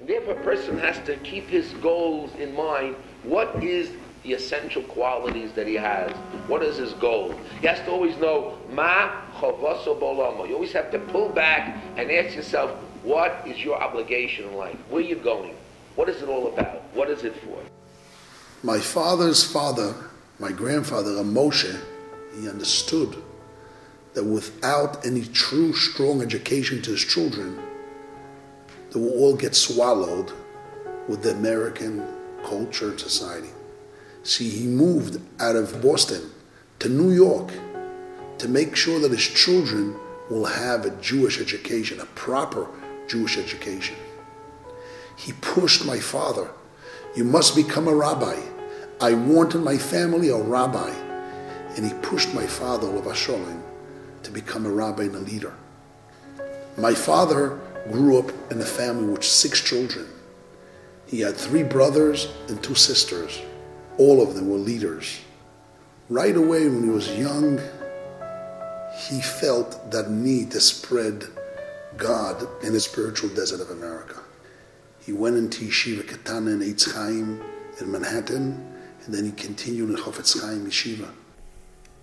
And therefore, a person has to keep his goals in mind. What is the essential qualities that he has? What is his goal? He has to always know, ma chavaso bolamo. You always have to pull back and ask yourself, what is your obligation in life? Where are you going? What is it all about? What is it for? My father's father, my grandfather, Moshe, he understood that without any true, strong education to his children, they will all get swallowed with the American culture and society. See, he moved out of Boston to New York to make sure that his children will have a Jewish education, a proper Jewish education. He pushed my father, you must become a rabbi. I wanted my family a rabbi. And he pushed my father, Olav Hasholem, to become a rabbi and a leader. My father grew up in a family with 6 children. He had 3 brothers and 2 sisters. All of them were leaders. Right away when he was young, he felt that need to spread God in the spiritual desert of America. He went into Yeshiva Ketana in Eitz Chaim in Manhattan, and then he continued in Chofetz Chaim Yeshiva.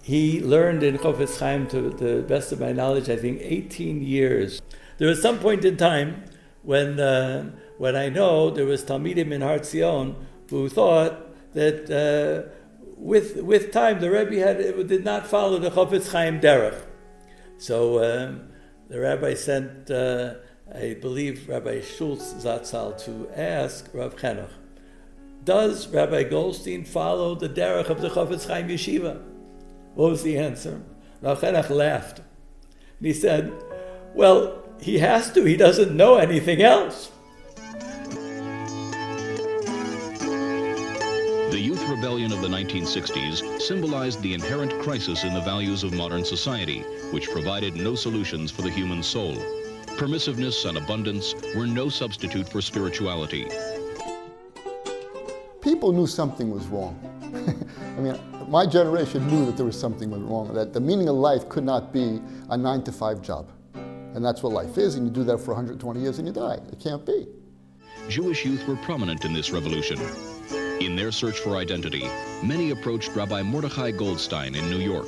He learned in Chofetz Chaim, to the best of my knowledge, I think 18 years. There was some point in time when I know there was Talmidim in Har Zion who thought that with time the Rebbe did not follow the Chofetz Chaim derech. So the rabbi sent, I believe, Rabbi Schultz Zatzal to ask Rav Chenuch, does Rabbi Goldstein follow the derech of the Chofetz Chaim Yeshiva? What was the answer? Rav Chenuch laughed. And he said, well, he has to. He doesn't know anything else. The youth rebellion of the 1960s symbolized the inherent crisis in the values of modern society, which provided no solutions for the human soul. Permissiveness and abundance were no substitute for spirituality. People knew something was wrong. I mean, my generation knew that there was something wrong, that the meaning of life could not be a 9-to-5 job. And that's what life is, and you do that for 120 years and you die. It can't be. Jewish youth were prominent in this revolution. In their search for identity, many approached Rabbi Mordechai Goldstein in New York.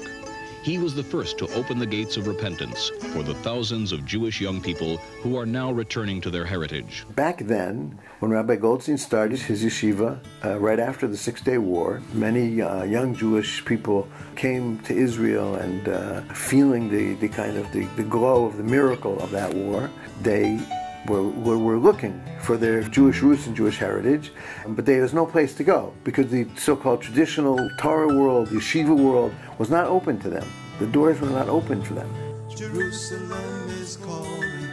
He was the first to open the gates of repentance for the thousands of Jewish young people who are now returning to their heritage. Back then, when Rabbi Goldstein started his yeshiva, right after the Six-Day War, many young Jewish people came to Israel and feeling the kind of the glow of the miracle of that war, they were looking for their Jewish roots and Jewish heritage, but there was no place to go because the so-called traditional Torah world, yeshiva world, was not open to them. The doors were not open for them. Jerusalem is calling,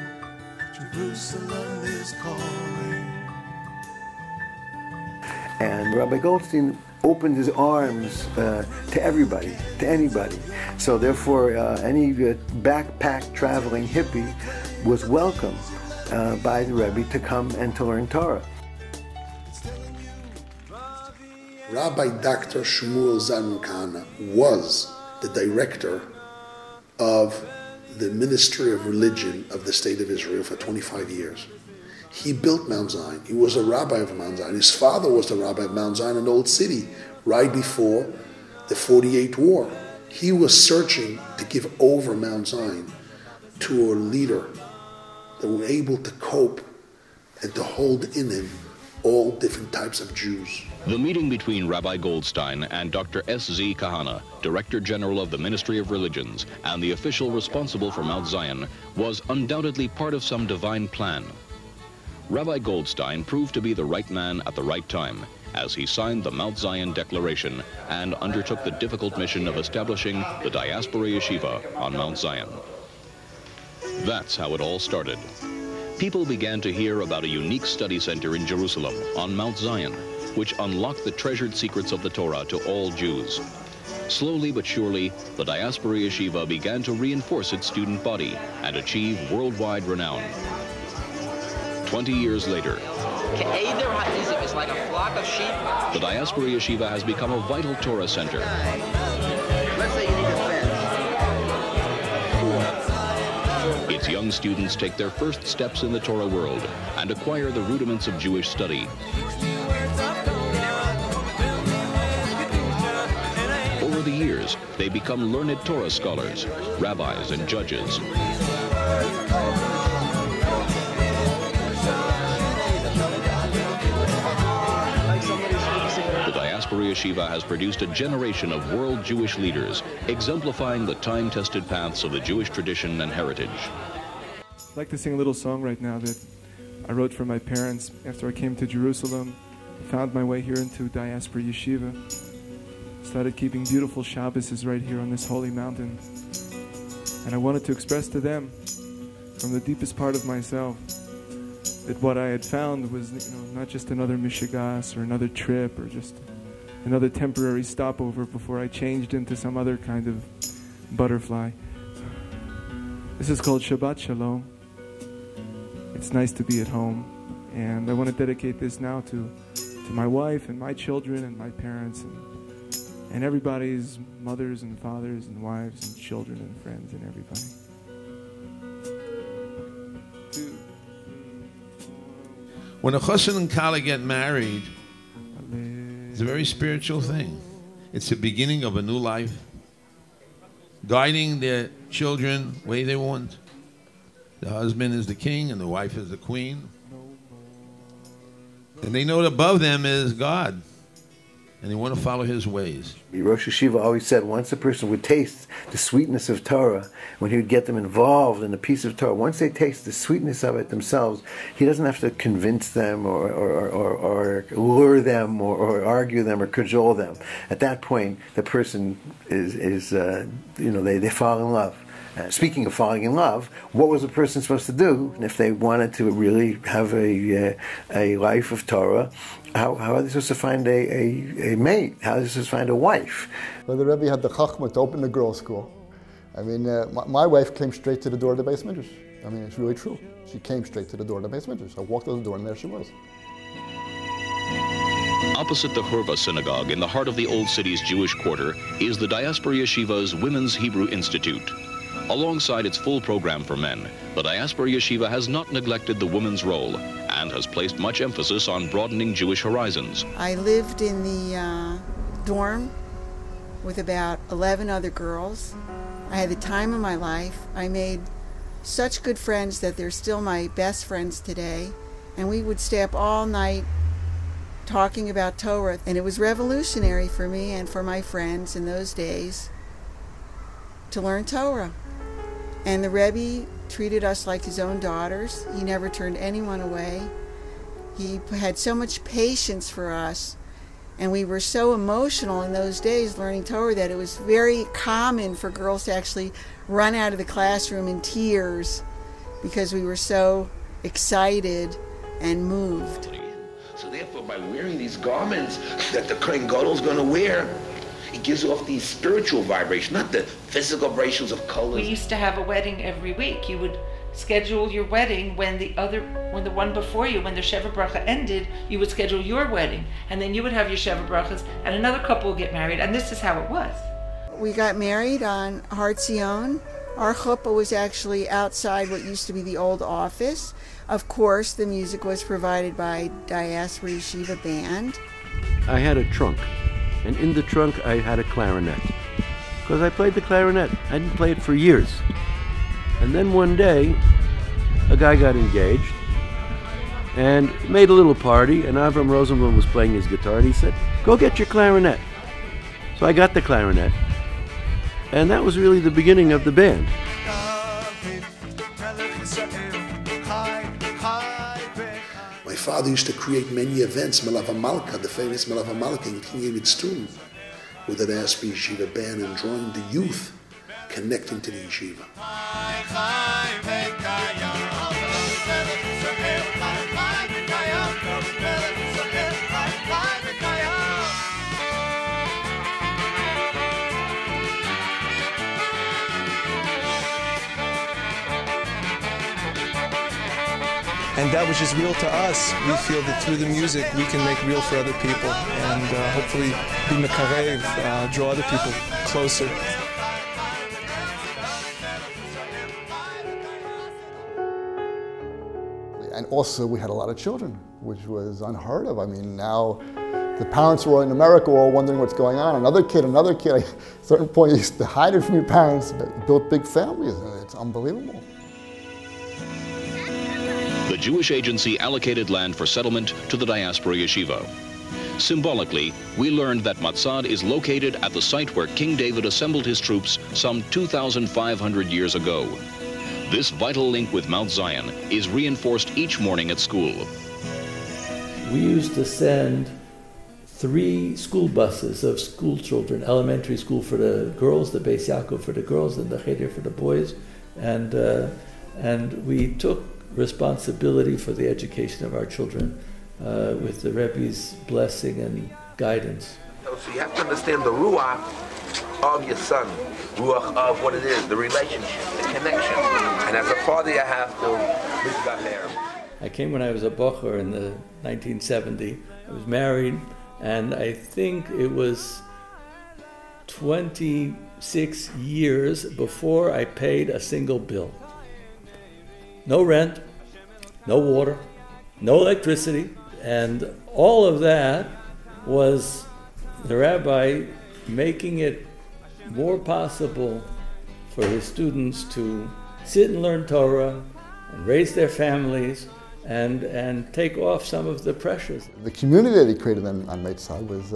Jerusalem is calling. And Rabbi Goldstein opened his arms to everybody, to anybody. So therefore, any backpack traveling hippie was welcome by the Rebbe to come and to learn Torah. Rabbi Dr. Shmuel Zalman Kahana was the director of the Ministry of Religion of the State of Israel for 25 years. He built Mount Zion. He was a rabbi of Mount Zion. His father was the rabbi of Mount Zion, an old city, right before the 48 war. He was searching to give over Mount Zion to a leader that were able to cope and to hold in him all different types of Jews. The meeting between Rabbi Goldstein and Dr. S.Z. Kahana, Director General of the Ministry of Religions and the official responsible for Mount Zion, was undoubtedly part of some divine plan. Rabbi Goldstein proved to be the right man at the right time as he signed the Mount Zion Declaration and undertook the difficult mission of establishing the Diaspora Yeshiva on Mount Zion. That's how it all started. People began to hear about a unique study center in Jerusalem on Mount Zion, which unlocked the treasured secrets of the Torah to all Jews. Slowly but surely, the Diaspora Yeshiva began to reinforce its student body and achieve worldwide renown. 20 years later, is like a flock of sheep. The Diaspora Yeshiva has become a vital Torah center. Let's say you need a fence. In its young students take their first steps in the Torah world and acquire the rudiments of Jewish study. Over the years, they become learned Torah scholars, rabbis, and judges. The Diaspora Yeshiva has produced a generation of world Jewish leaders, exemplifying the time-tested paths of the Jewish tradition and heritage. I'd like to sing a little song right now that I wrote for my parents after I came to Jerusalem, found my way here into Diaspora Yeshiva, started keeping beautiful Shabbases right here on this holy mountain. And I wanted to express to them, from the deepest part of myself, that what I had found was, not just another mishigas or another trip or just another temporary stopover before I changed into some other kind of butterfly. This is called Shabbat Shalom. It's nice to be at home, and I want to dedicate this now to my wife and my children and my parents and everybody's mothers and fathers and wives and children and friends and everybody. When a chassan and kala get married, it's a very spiritual thing. It's the beginning of a new life, guiding their children the way they want. The husband is the king and the wife is the queen. And they know that above them is God, and they want to follow his ways. Rosh Yeshiva always said once a person would taste the sweetness of Torah, when he would get them involved in a piece of Torah, once they taste the sweetness of it themselves, he doesn't have to convince them or lure them or argue them or cajole them. At that point, the person they fall in love. Speaking of falling in love, what was a person supposed to do if they wanted to really have a life of Torah? How are they supposed to find a mate? How are they supposed to find a wife? Well, the Rebbe had the chachma to open the girls' school. I mean, my wife came straight to the door of the Beis Midrash. I mean, it's really true. She came straight to the door of the Beis Midrash. I walked out the door and there she was. Opposite the Hurva synagogue in the heart of the Old City's Jewish quarter is the Diaspora Yeshiva's Women's Hebrew Institute. Alongside its full program for men, the Diaspora Yeshiva has not neglected the woman's role and has placed much emphasis on broadening Jewish horizons. I lived in the dorm with about 11 other girls. I had the time of my life. I made such good friends that they're still my best friends today. And we would stay up all night talking about Torah. And it was revolutionary for me and for my friends in those days to learn Torah. And the Rebbe treated us like his own daughters. He never turned anyone away. He had so much patience for us. And we were so emotional in those days learning Torah that it was very common for girls to actually run out of the classroom in tears because we were so excited and moved. So therefore, by wearing these garments that the Kohen Gadol is going to wear, it gives off these spiritual vibrations, not the physical vibrations of colors. We used to have a wedding every week. You would schedule your wedding when the one before you, when the Sheva Bracha ended, you would schedule your wedding. And then you would have your Sheva Brachas, and another couple would get married, and this is how it was. We got married on Har Zion. Our chuppah was actually outside what used to be the old office. Of course, the music was provided by Diaspora Yeshiva Band. I had a trunk, and in the trunk I had a clarinet. Because I played the clarinet. I didn't play it for years. And then one day, a guy got engaged and made a little party, and Avram Rosenblum was playing his guitar, and he said, "Go get your clarinet." So I got the clarinet, and that was really the beginning of the band. My father used to create many events, Melava Malka, the famous Melava Malka in King David's tomb, with the Diaspora Yeshiva band and drawing the youth connecting to the yeshiva. And that which is real to us, we feel that through the music we can make real for other people and hopefully be mekarev, draw other people closer. And also we had a lot of children, which was unheard of. I mean, now the parents were in America were all wondering what's going on. Another kid. At a certain point you used to hide it from your parents, but built big families. It's unbelievable. The Jewish agency allocated land for settlement to the diaspora yeshiva. Symbolically, we learned that Matzad is located at the site where King David assembled his troops some 2,500 years ago. This vital link with Mount Zion is reinforced each morning at school. We used to send 3 school buses of school children, elementary school for the girls, the Beis Yaakov for the girls, and the Cheder for the boys, and we took responsibility for the education of our children with the Rebbe's blessing and guidance. So you have to understand the ruach of your son, ruach of what it is, the relationship, the connection. And as a father, you have to misgaher. I came when I was a bocher in the 1970. I was married, and I think it was 26 years before I paid a single bill. No rent, no water, no electricity, and all of that was the rabbi making it more possible for his students to sit and learn Torah and raise their families and take off some of the pressures. The community that he created on Meitzad was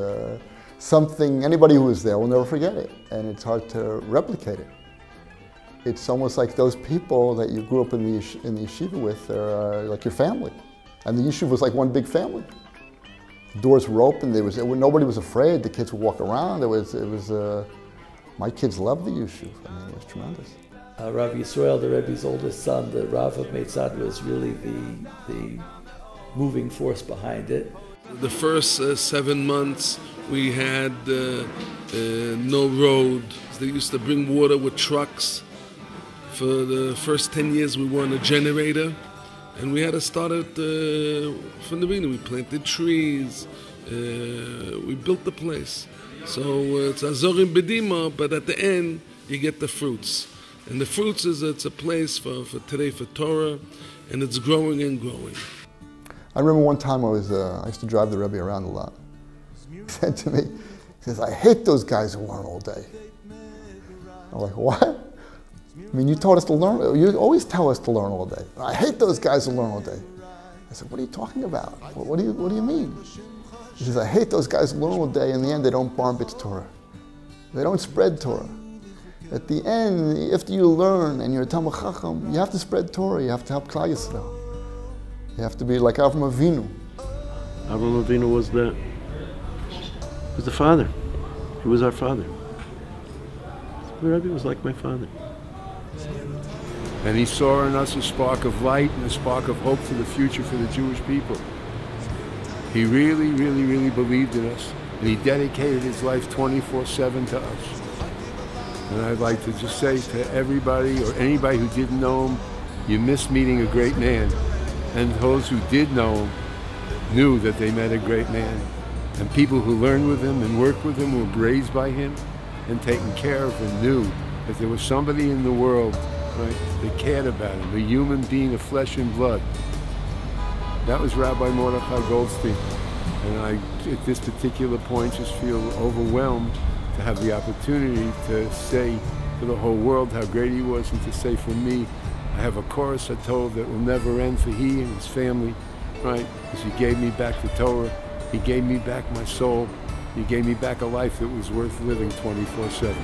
something anybody who was there will never forget it, and it's hard to replicate it. It's almost like those people that you grew up in the yeshiva with are like your family. And the yeshiva was like one big family. The doors were open, nobody was afraid, the kids would walk around. My kids loved the yeshiva. I mean, it was tremendous. Rabbi Yisrael, the Rebbe's oldest son, the Rav of Meitzad, was really the moving force behind it. The first 7 months we had no road. They used to bring water with trucks. For the first 10 years we were on a generator, and we had to start it from the beginning. We planted trees, we built the place. So it's Azorim Bedima, but at the end you get the fruits. And the fruits it's a place for today for Torah, and it's growing and growing. I remember one time I used to drive the Rebbe around a lot. He said to me, he says, "I hate those guys who learn all day." I'm like, "What? I mean, you taught us to learn, you always tell us to learn all day. I hate those guys who learn all day." I said, "What are you talking about? What do you mean?" He says, "I hate those guys who learn all day. In the end, they don't bar mitzvah Torah. They don't spread Torah. At the end, after you learn and you're a Talmid Chacham, you have to spread Torah. You have to help Klal Yisrael. You have to be like Avram Avinu." Avram Avinu was the father. He was our father. The Rebbe was like my father. And he saw in us a spark of light and a spark of hope for the future for the Jewish people. He really, really, really believed in us, and he dedicated his life 24/7 to us. And I'd like to just say to everybody or anybody who didn't know him, you missed meeting a great man. And those who did know him knew that they met a great man. And people who learned with him and worked with him were raised by him and taken care of and knew that there was somebody in the world, right, that cared about him, a human being of flesh and blood. That was Rabbi Mordechai Goldstein. And I, at this particular point, just feel overwhelmed to have the opportunity to say to the whole world how great he was, and to say for me, I have a chorus I told that will never end for he and his family, right? Because he gave me back the Torah, he gave me back my soul, he gave me back a life that was worth living 24/7.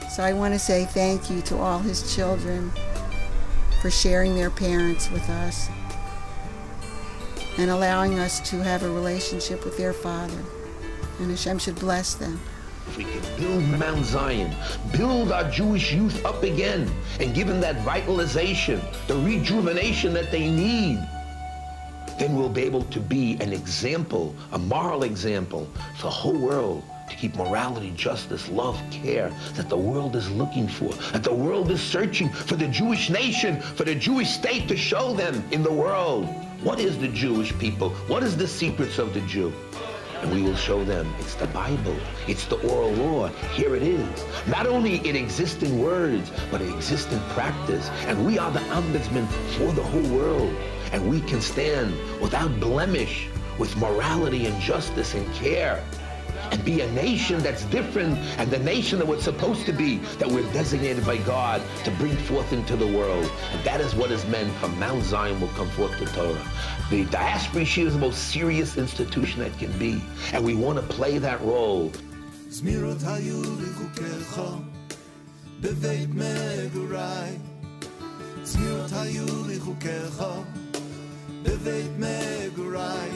So I want to say thank you to all his children for sharing their parents with us and allowing us to have a relationship with their father. And Hashem should bless them. If we can build Mount Zion, build our Jewish youth up again, and give them that vitalization, the rejuvenation that they need, then we'll be able to be an example, a moral example for the whole world, to keep morality, justice, love, care that the world is looking for, that the world is searching for the Jewish nation, for the Jewish state to show them in the world. What is the Jewish people? What is the secrets of the Jew? And we will show them it's the Bible, it's the oral law. Here it is. Not only it exists in words, but it exists in practice. And we are the ombudsman for the whole world. and we can stand without blemish with morality and justice and care and be a nation that's different and the nation that we're supposed to be, that we're designated by God to bring forth into the world. And that is what is meant. From Mount Zion will come forth the Torah. The diaspora yeshiva is the most serious institution that can be, and we want to play that role. זמירות היו לי חוקיך בבית מגוריי, זמירות היו לי חוקיך בבית מגוריי,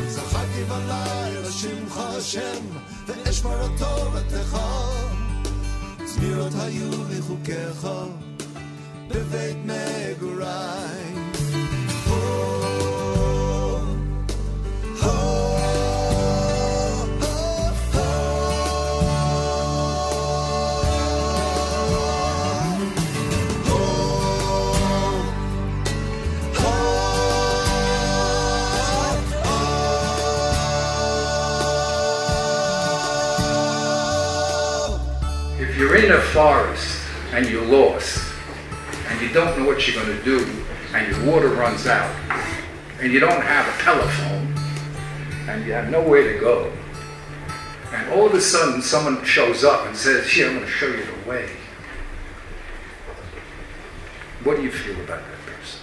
זכרתי בלילה שמך השם ואשמר את תורתך, זמירות היו לי חוקיך בבית מגוריי. If you're in a forest and you're lost and you don't know what you're going to do and your water runs out and you don't have a telephone and you have nowhere to go and all of a sudden someone shows up and says, "Here, I'm going to show you the way," what do you feel about that person?